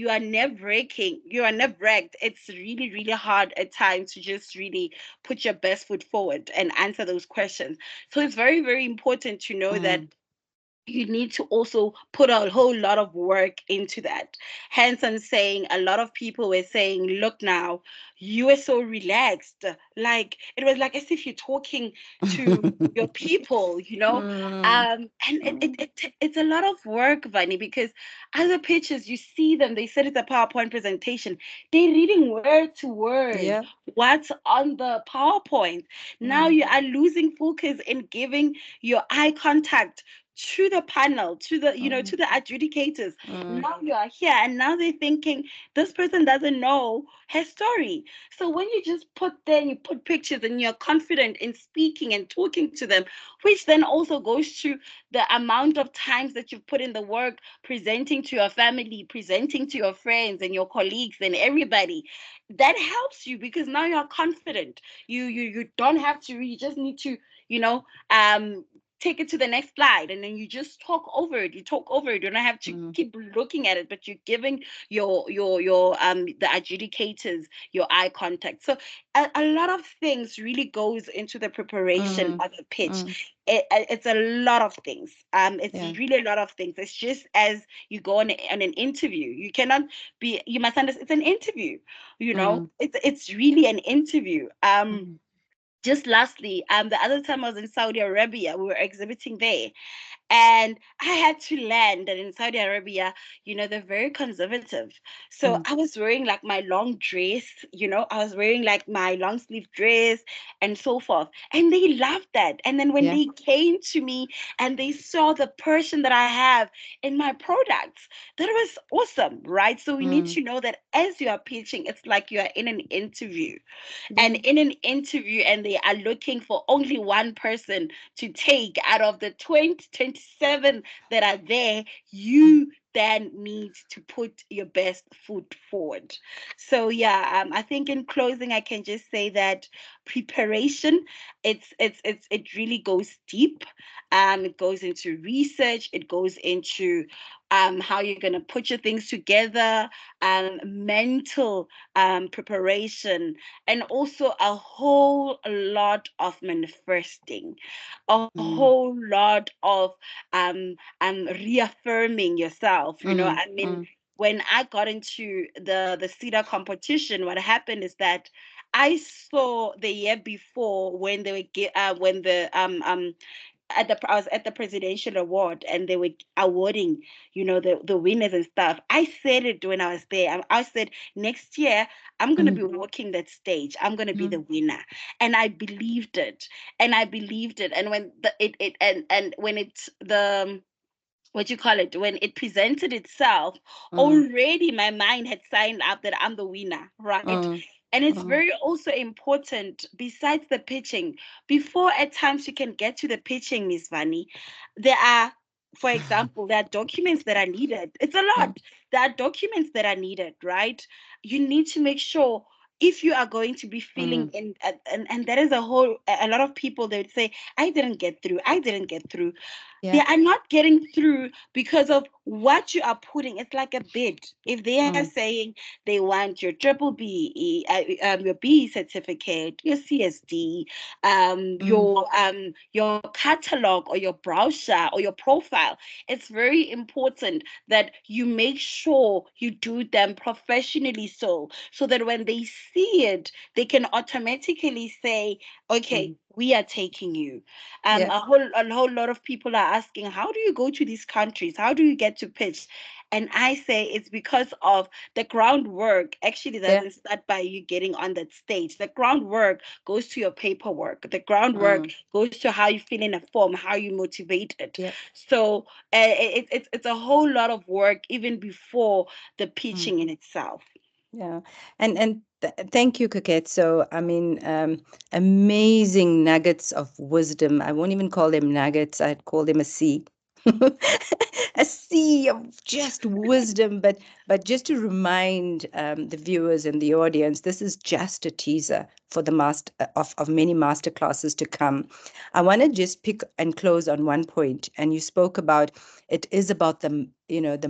are nerve-wracked. It's really, really hard at times to just really put your best foot forward and answer those questions. So it's very, very important to know that mm. you need to also put a whole lot of work into that. Hence, I'm saying a lot of people were saying, look now, you were so relaxed. Like it was like as if you're talking to your people, you know. Mm, And mm, it's a lot of work, Vani, because other pictures, you see them, they said it's a PowerPoint presentation. They're reading word to word yeah. what's on the PowerPoint. Now Mm, you are losing focus in giving your eye contact to the panel, to the, mm, to the adjudicators. mm, Now you are here, and now they're thinking this person doesn't know her story. So when you just put there and you put pictures and you're confident in speaking and talking to them, which then also goes to the amount of times that you've put in the work, presenting to your family, presenting to your friends and your colleagues and everybody, that helps you because now you're confident. You don't have to. You just need to, you know, take it to the next slide, and then you just talk over it. You talk over it. You don't have to mm, keep looking at it, but you're giving the adjudicators your eye contact. So a lot of things really goes into the preparation mm, of a pitch. mm, It's a lot of things. It's yeah. really a lot of things. It's just as you go on an interview. You cannot be. You must understand. It's an interview. Mm, It's really an interview. mm, Just lastly, the other time I was in Saudi Arabia, we were exhibiting there, and I had to land. And in Saudi Arabia, they're very conservative. So mm, I was wearing like my long dress, I was wearing like my long sleeve dress and so forth. And they loved that. And then when yeah. they came to me and they saw the passion that I have in my products, that was awesome, right? So we need Mm, to know that as you are pitching, it's like you are in an interview, and yeah. in an interview, and they are looking for only one person to take out of the 2027 that are there. You then need to put your best foot forward. So yeah, I think in closing I can just say that preparation, it really goes deep. It goes into research, it goes into how you're going to put your things together, mental preparation, and also a whole lot of manifesting, a Mm, whole lot of reaffirming yourself. mm, I mean, mm, when I got into the cedar competition, what happened is that I saw the year before when they were when the I was at the presidential award, and they were awarding, the winners and stuff. I said it when I was there. I said next year I'm gonna be mm, walking that stage. I'm gonna be the mm, winner, and I believed it, and I believed it. And when the it and when it's the what you call it, when it presented itself, mm, already my mind had signed up that I'm the winner, right? mm, And it's mm. very also important, besides the pitching, before at times you can get to the pitching, Miss Vani, there are, for example, there are documents that are needed. It's a Yeah. lot. There are documents that are needed, right? You need to make sure, if you are going to be feeling Mm, in, and that is a lot of people, they would say, I didn't get through. They yeah. are not getting through because of what you are putting. It's like a bid. If they are Mm, saying they want your triple B, your B certificate, your CSD, mm, your catalog or your browser or your profile, it's very important that you make sure you do them professionally, so that when they see it, they can automatically say, okay, mm. we are taking you. Yeah. A whole lot of people are asking, how do you go to these countries? How do you get to pitch? And I say it's because of the groundwork actually Yeah. doesn't start by you getting on that stage. The groundwork goes to your paperwork. The groundwork Mm, goes to how you fill in a form, how you motivate it. yeah. So it's a whole lot of work even before the Mm. pitching in itself. Yeah, and thank you, Coquette. So, I mean, amazing nuggets of wisdom. I won't even call them nuggets. I'd call them a sea, a sea of just wisdom. But just to remind the viewers and the audience, this is just a teaser for the of many master classes to come. I want to just pick and close on one point, and you spoke about it is about the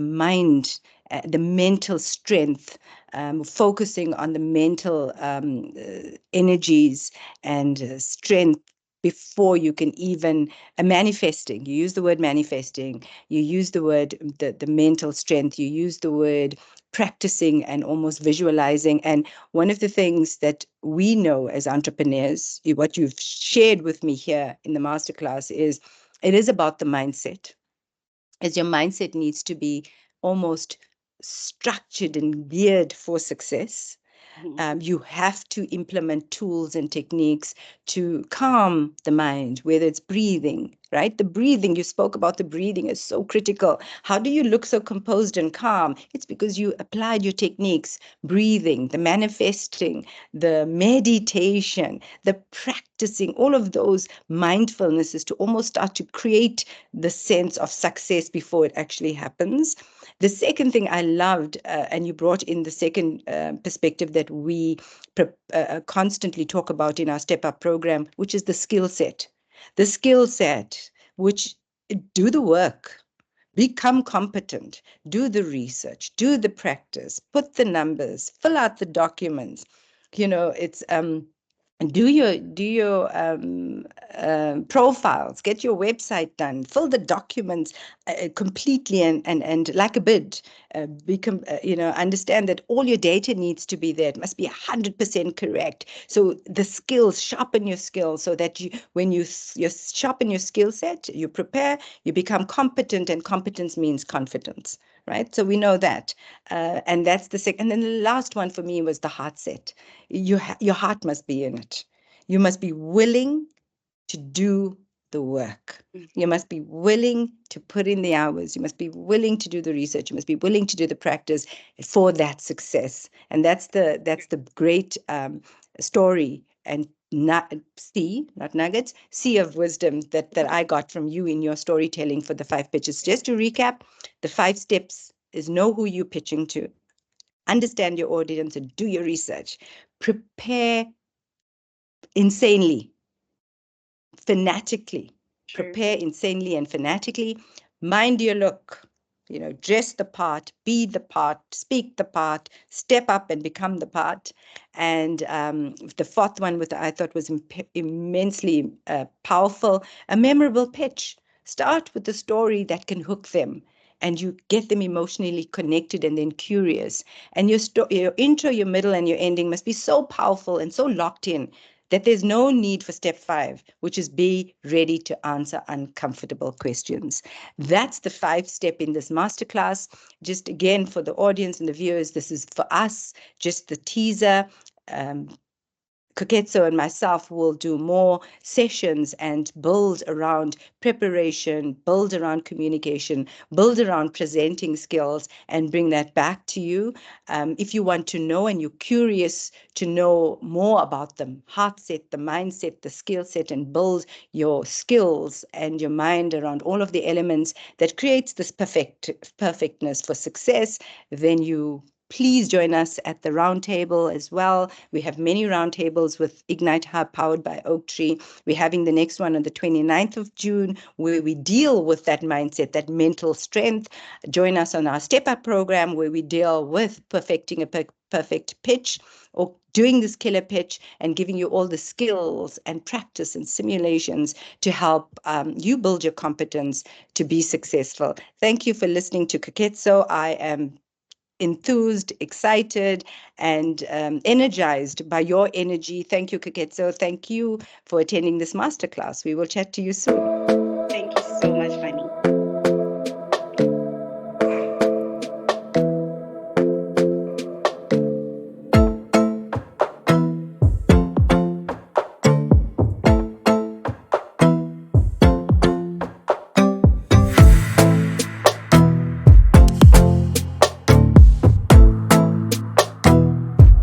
mind, the mental strength, focusing on the mental energies and strength. before you can even manifesting. You use the word manifesting, you use the word the mental strength, you use the word practicing and almost visualizing. And one of the things that we know as entrepreneurs, what you've shared with me here in the masterclass, is it is about the mindset, as your mindset needs to be almost structured and geared for success. You have to implement tools and techniques to calm the mind, whether it's breathing, right? The breathing, you spoke about the breathing is so critical. How do you look so composed and calm? It's because you applied your techniques, breathing, the manifesting, the meditation, the practicing, all of those mindfulnesses to almost start to create the sense of success before it actually happens. The second thing I loved, and you brought in the second perspective that we constantly talk about in our Step Up program, which is the skill set. The skill set, which do the work, become competent, do the research, do the practice, put the numbers, fill out the documents. It's do your profiles, get your website done, fill the documents completely, and like a bid, understand that all your data needs to be there. It must be 100% correct. So the skills, sharpen your skills so that when you sharpen your skill set, you prepare, you become competent, and competence means confidence, right? So we know that. And that's the second. And then the last one for me was the heart set. Your heart must be in it. You must be willing to do the work. You must be willing to put in the hours. You must be willing to do the research. You must be willing to do the practice for that success. And that's the great story and not nuggets, sea of wisdom that I got from you in your storytelling for the 5 pitches. Just to recap, the 5 steps is know who you're pitching to, understand your audience, and do your research. Prepare insanely, fanatically. Prepare insanely and fanatically. Mind your look. Dress the part, be the part, speak the part, step up and become the part. And the fourth one, which I thought was immensely powerful, a memorable pitch. Start with the story that can hook them, and you get them emotionally connected and then curious. And your intro, your middle, and your ending must be so powerful and so locked in that there's no need for step 5, which is be ready to answer uncomfortable questions. That's the 5 step in this masterclass. Just again, for the audience and the viewers, this is for us, just the teaser. Koketso and myself will do more sessions and build around preparation, build around communication, build around presenting skills, and bring that back to you. If you want to know and you're curious to know more about the heart set, the mindset, the skill set, and build your skills and your mind around all of the elements that creates this perfectness for success, then you please join us at the roundtable as well. We have many roundtables with Ignite Hub powered by Oaktree. We're having the next one on the 29th of June, where we deal with that mindset, that mental strength. Join us on our Step Up program, where we deal with perfecting a perfect pitch, or doing this killer pitch and giving you all the skills and practice and simulations to help you build your competence to be successful. Thank you for listening to Koketso. I am enthused, excited, and energized by your energy. Thank you, Koketso. Thank you for attending this masterclass. We will chat to you soon. Thank you